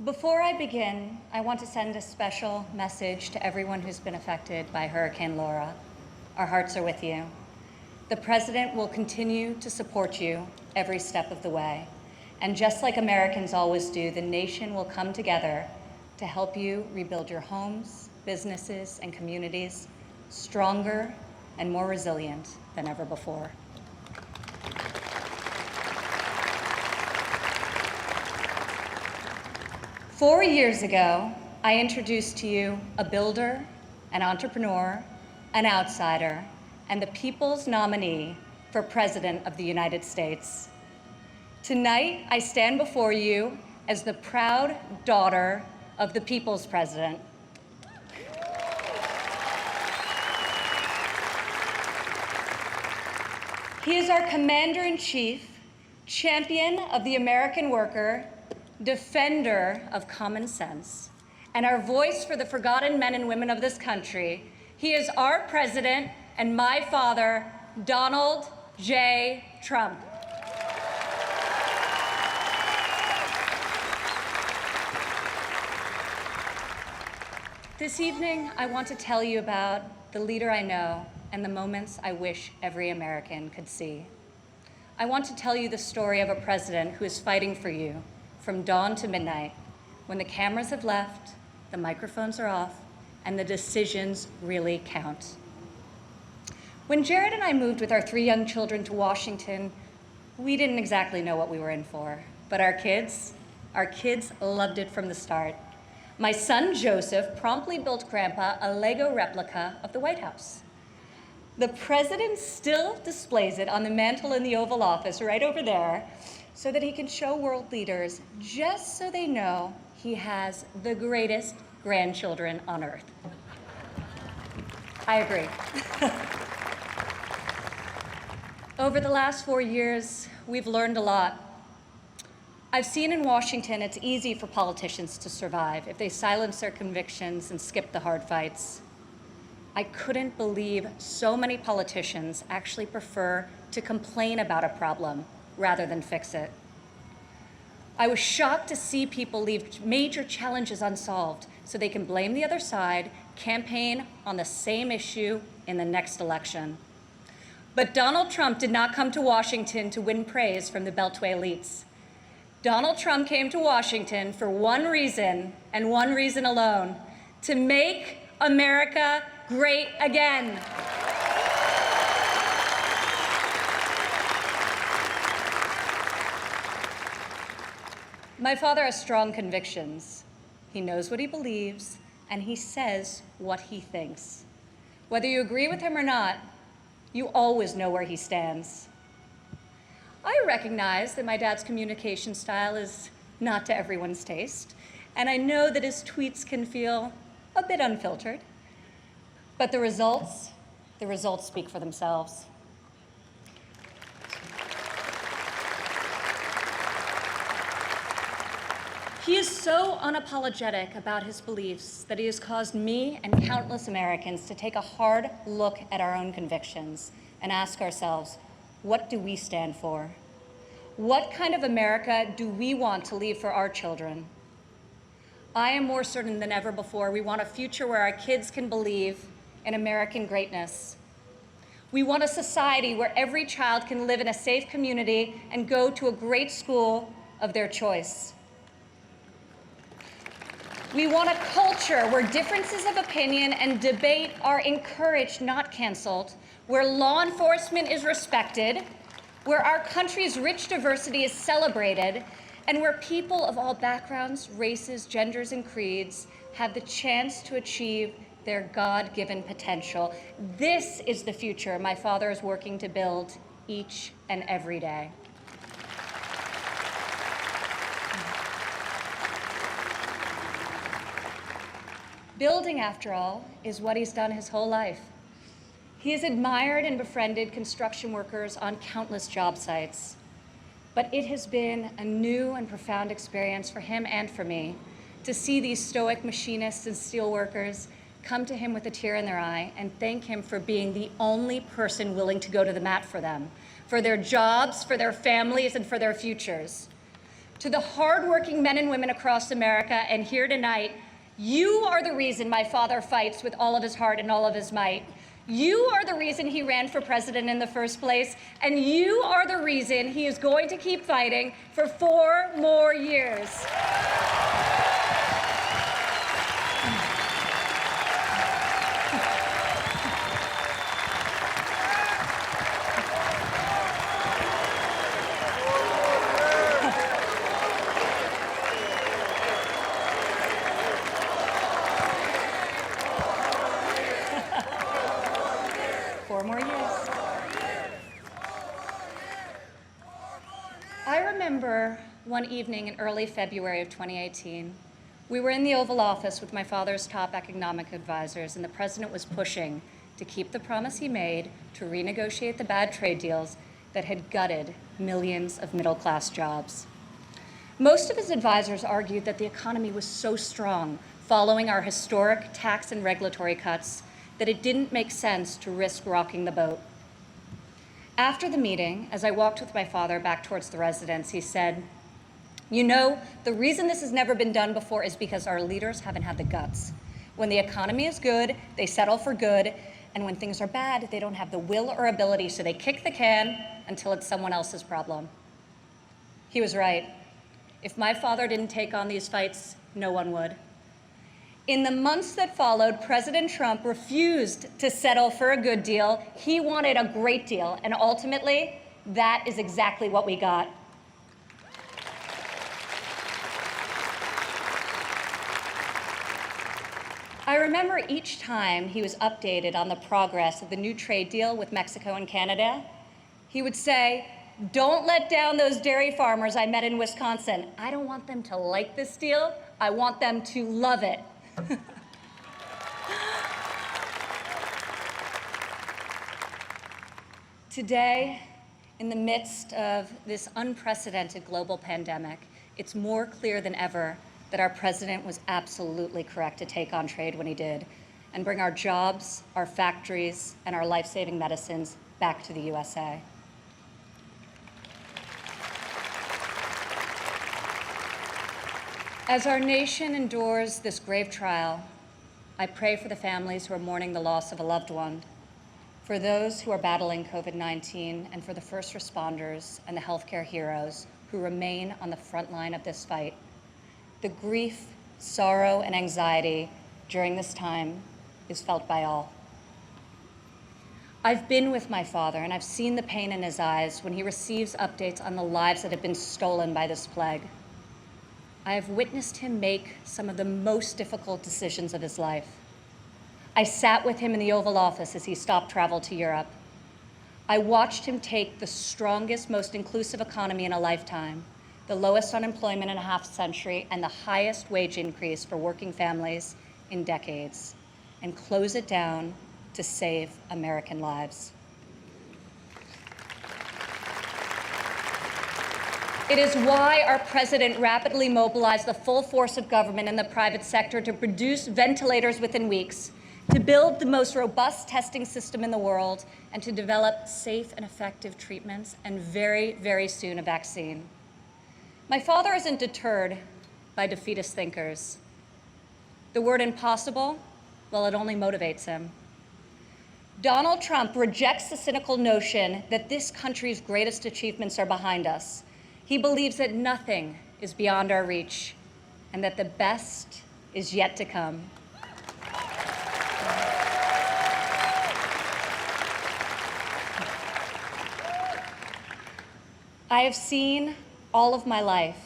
Before I begin, I want to send a special message to everyone who's been affected by Hurricane Laura. Our hearts are with you. The President will continue to support you every step of the way. And just like Americans always do, the nation will come together to help you rebuild your homes, businesses, and communities stronger and more resilient than ever before. Four years ago, I introduced to you a builder, an entrepreneur, an outsider, and the people's nominee for President of the United States. Tonight, I stand before you as the proud daughter of the people's president. He is our commander-in-chief, champion of the American worker, defender of common sense, and our voice for the forgotten men and women of this country. He is our president and my father, Donald J. Trump. This evening, I want to tell you about the leader I know and the moments I wish every American could see. I want to tell you the story of a president who is fighting for you from dawn to midnight, when the cameras have left, the microphones are off, and the decisions really count. When Jared and I moved with our 3 young children to Washington, we didn't exactly know what we were in for, but our kids loved it from the start. My son Joseph promptly built Grandpa a Lego replica of the White House. The president still displays it on the mantle in the Oval Office right over there, so that he can show world leaders, just so they know he has the greatest grandchildren on earth. I agree. Over the last 4 years, we've learned a lot. I've seen in Washington it's easy for politicians to survive if they silence their convictions and skip the hard fights. I couldn't believe so many politicians actually prefer to complain about a problem rather than fix it. I was shocked to see people leave major challenges unsolved so they can blame the other side, campaign on the same issue in the next election. But Donald Trump did not come to Washington to win praise from the Beltway elites. Donald Trump came to Washington for one reason, and one reason alone: to make America great again. My father has strong convictions. He knows what he believes, and he says what he thinks. Whether you agree with him or not, you always know where he stands. I recognize that my dad's communication style is not to everyone's taste, and I know that his tweets can feel a bit unfiltered. But the results speak for themselves. He is so unapologetic about his beliefs that he has caused me and countless Americans to take a hard look at our own convictions and ask ourselves, what do we stand for? What kind of America do we want to leave for our children? I am more certain than ever before we want a future where our kids can believe in American greatness. We want a society where every child can live in a safe community and go to a great school of their choice. We want a culture where differences of opinion and debate are encouraged, not canceled, where law enforcement is respected, where our country's rich diversity is celebrated, and where people of all backgrounds, races, genders, and creeds have the chance to achieve their God-given potential. This is the future my father is working to build each and every day. Building, after all, is what he's done his whole life. He has admired and befriended construction workers on countless job sites. But it has been a new and profound experience for him and for me to see these stoic machinists and steelworkers come to him with a tear in their eye and thank him for being the only person willing to go to the mat for them, for their jobs, for their families, and for their futures. To the hardworking men and women across America and here tonight, you are the reason my father fights with all of his heart and all of his might. You are the reason he ran for president in the first place, and you are the reason he is going to keep fighting for 4 more years. I remember one evening in early February of 2018, we were in the Oval Office with my father's top economic advisors, and the president was pushing to keep the promise he made to renegotiate the bad trade deals that had gutted millions of middle-class jobs. Most of his advisors argued that the economy was so strong following our historic tax and regulatory cuts that it didn't make sense to risk rocking the boat. After the meeting, as I walked with my father back towards the residence, he said, "You know, the reason this has never been done before is because our leaders haven't had the guts. When the economy is good, they settle for good, and when things are bad, they don't have the will or ability, so they kick the can until it's someone else's problem." He was right. If my father didn't take on these fights, no one would. In the months that followed, President Trump refused to settle for a good deal. He wanted a great deal, and ultimately, that is exactly what we got. I remember each time he was updated on the progress of the new trade deal with Mexico and Canada, he would say, "Don't let down those dairy farmers I met in Wisconsin. I don't want them to like this deal. I want them to love it." Today, in the midst of this unprecedented global pandemic, it's more clear than ever that our president was absolutely correct to take on trade when he did and bring our jobs, our factories, and our life-saving medicines back to the USA. As our nation endures this grave trial, I pray for the families who are mourning the loss of a loved one, for those who are battling COVID-19, and for the first responders and the healthcare heroes who remain on the front line of this fight. The grief, sorrow, and anxiety during this time is felt by all. I've been with my father, and I've seen the pain in his eyes when he receives updates on the lives that have been stolen by this plague. I have witnessed him make some of the most difficult decisions of his life. I sat with him in the Oval Office as he stopped travel to Europe. I watched him take the strongest, most inclusive economy in a lifetime, the lowest unemployment in a half century, and the highest wage increase for working families in decades, and close it down to save American lives. It is why our president rapidly mobilized the full force of government and the private sector to produce ventilators within weeks, to build the most robust testing system in the world, and to develop safe and effective treatments, and very, very soon a vaccine. My father isn't deterred by defeatist thinkers. The word impossible, well, it only motivates him. Donald Trump rejects the cynical notion that this country's greatest achievements are behind us. He believes that nothing is beyond our reach and that the best is yet to come. I have seen all of my life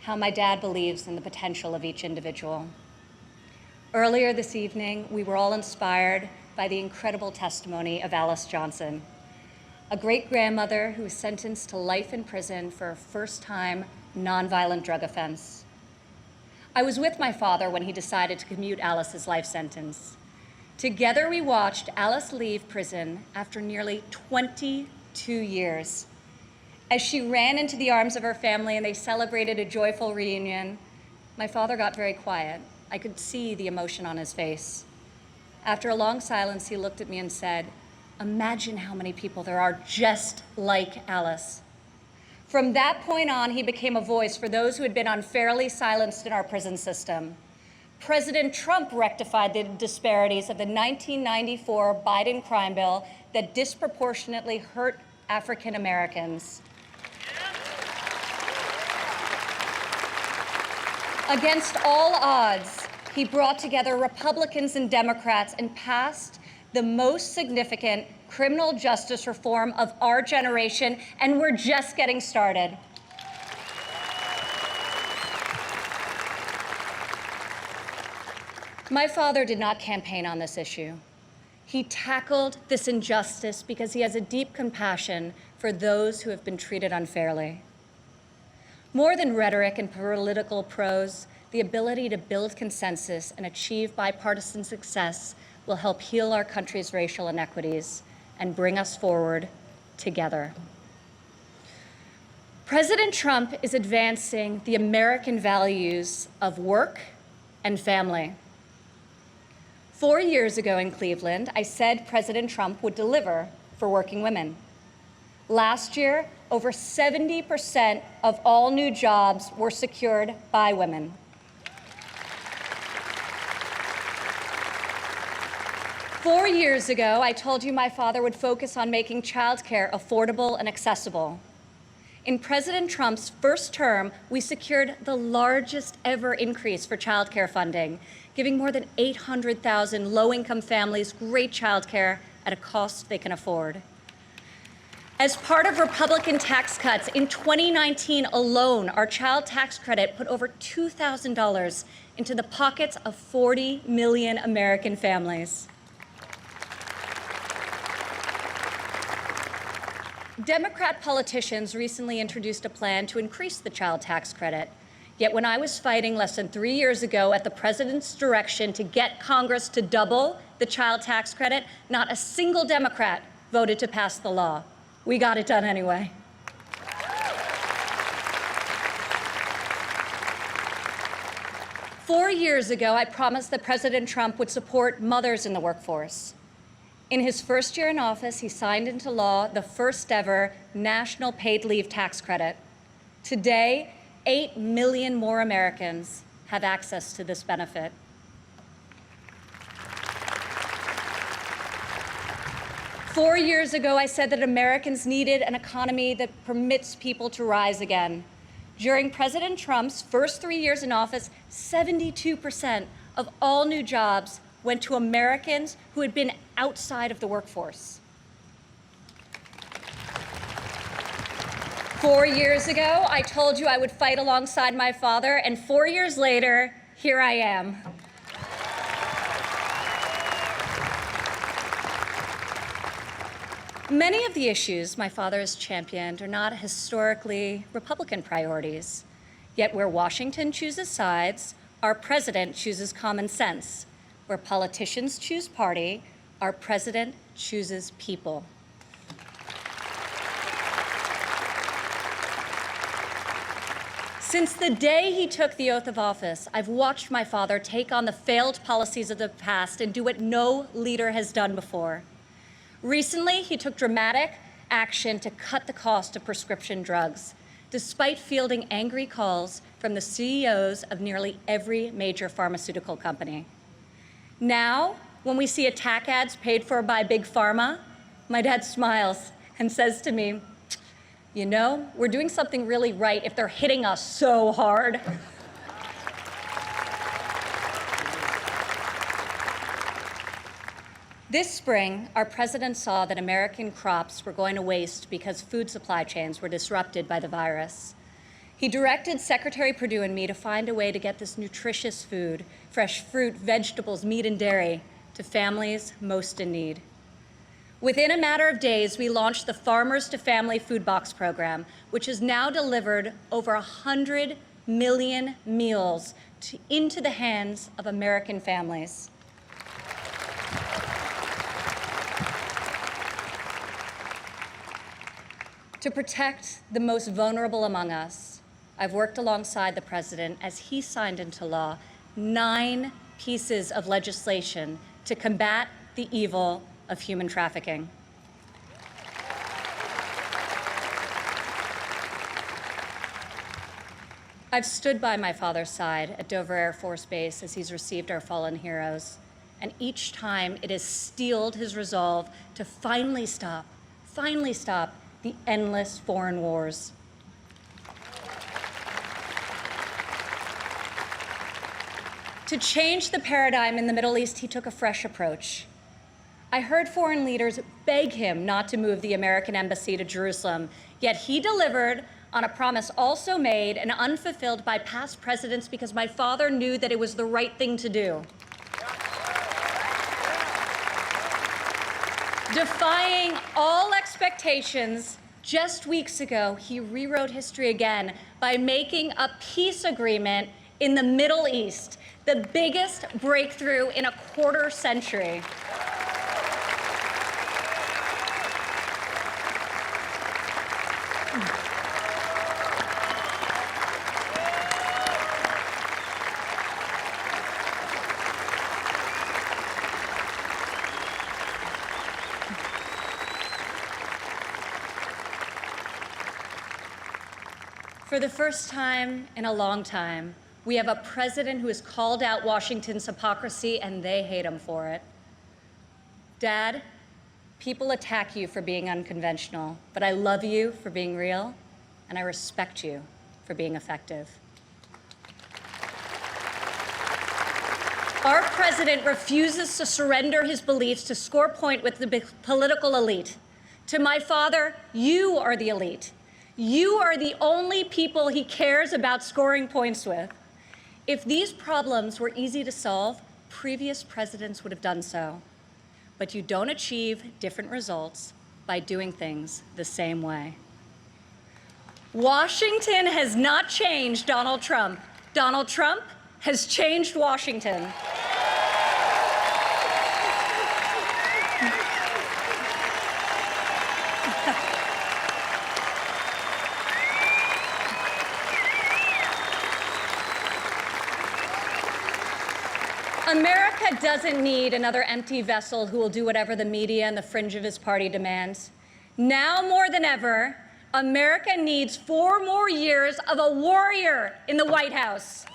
how my dad believes in the potential of each individual. Earlier this evening, we were all inspired by the incredible testimony of Alice Johnson, a great-grandmother who was sentenced to life in prison for a first-time nonviolent drug offense. I was with my father when he decided to commute Alice's life sentence. Together we watched Alice leave prison after nearly 22 years. As she ran into the arms of her family and they celebrated a joyful reunion, my father got very quiet. I could see the emotion on his face. After a long silence, he looked at me and said, "Imagine how many people there are just like Alice." From that point on, he became a voice for those who had been unfairly silenced in our prison system. President Trump rectified the disparities of the 1994 Biden crime bill that disproportionately hurt African Americans. Against all odds, he brought together Republicans and Democrats and passed the most significant criminal justice reform of our generation, and we're just getting started. My father did not campaign on this issue. He tackled this injustice because he has a deep compassion for those who have been treated unfairly. More than rhetoric and political prose, the ability to build consensus and achieve bipartisan success will help heal our country's racial inequities and bring us forward together. President Trump is advancing the American values of work and family. 4 years ago in Cleveland, I said President Trump would deliver for working women. Last year, over 70% of all new jobs were secured by women. Four years ago, I told you my father would focus on making childcare affordable and accessible. In President Trump's first term, we secured the largest ever increase for childcare funding, giving more than 800,000 low-income families great childcare at a cost they can afford. As part of Republican tax cuts, in 2019 alone, our child tax credit put over $2,000 into the pockets of 40 million American families. Democrat politicians recently introduced a plan to increase the child tax credit. Yet when I was fighting less than 3 years ago at the president's direction to get Congress to double the child tax credit, not a single Democrat voted to pass the law. We got it done anyway. Four years ago, I promised that President Trump would support mothers in the workforce. In his first year in office, he signed into law the first ever national paid leave tax credit. Today, 8 million more Americans have access to this benefit. 4 years ago, I said that Americans needed an economy that permits people to rise again. During President Trump's first 3 years in office, 72% of all new jobs went to Americans who had been outside of the workforce. 4 years ago, I told you I would fight alongside my father, and 4 years later, here I am. Many of the issues my father has championed are not historically Republican priorities. Yet where Washington chooses sides, our president chooses common sense. Where politicians choose party, our president chooses people. Since the day he took the oath of office, I've watched my father take on the failed policies of the past and do what no leader has done before. Recently, he took dramatic action to cut the cost of prescription drugs, despite fielding angry calls from the CEOs of nearly every major pharmaceutical company. Now, when we see attack ads paid for by Big Pharma, my dad smiles and says to me, "You know, we're doing something really right if they're hitting us so hard." This spring, our president saw that American crops were going to waste because food supply chains were disrupted by the virus. He directed Secretary Perdue and me to find a way to get this nutritious food, fresh fruit, vegetables, meat, and dairy, to families most in need. Within a matter of days, we launched the Farmers to Family Food Box program, which has now delivered over 100 million meals into the hands of American families. To protect the most vulnerable among us, I've worked alongside the president as he signed into law 9 pieces of legislation to combat the evil of human trafficking. I've stood by my father's side at Dover Air Force Base as he's received our fallen heroes, and each time it has steeled his resolve to finally stop the endless foreign wars. To change the paradigm in the Middle East, he took a fresh approach. I heard foreign leaders beg him not to move the American embassy to Jerusalem, yet he delivered on a promise also made and unfulfilled by past presidents because my father knew that it was the right thing to do. Defying all expectations, just weeks ago, he rewrote history again by making a peace agreement in the Middle East, the biggest breakthrough in a quarter century. For the first time in a long time, we have a president who has called out Washington's hypocrisy, and they hate him for it. Dad, people attack you for being unconventional, but I love you for being real, and I respect you for being effective. Our president refuses to surrender his beliefs to score point with the political elite. To my father, you are the elite. You are the only people he cares about scoring points with. If these problems were easy to solve, previous presidents would have done so. But you don't achieve different results by doing things the same way. Washington has not changed Donald Trump. Donald Trump has changed Washington. America doesn't need another empty vessel who will do whatever the media and the fringe of his party demands. Now more than ever, America needs 4 more years of a warrior in the White House.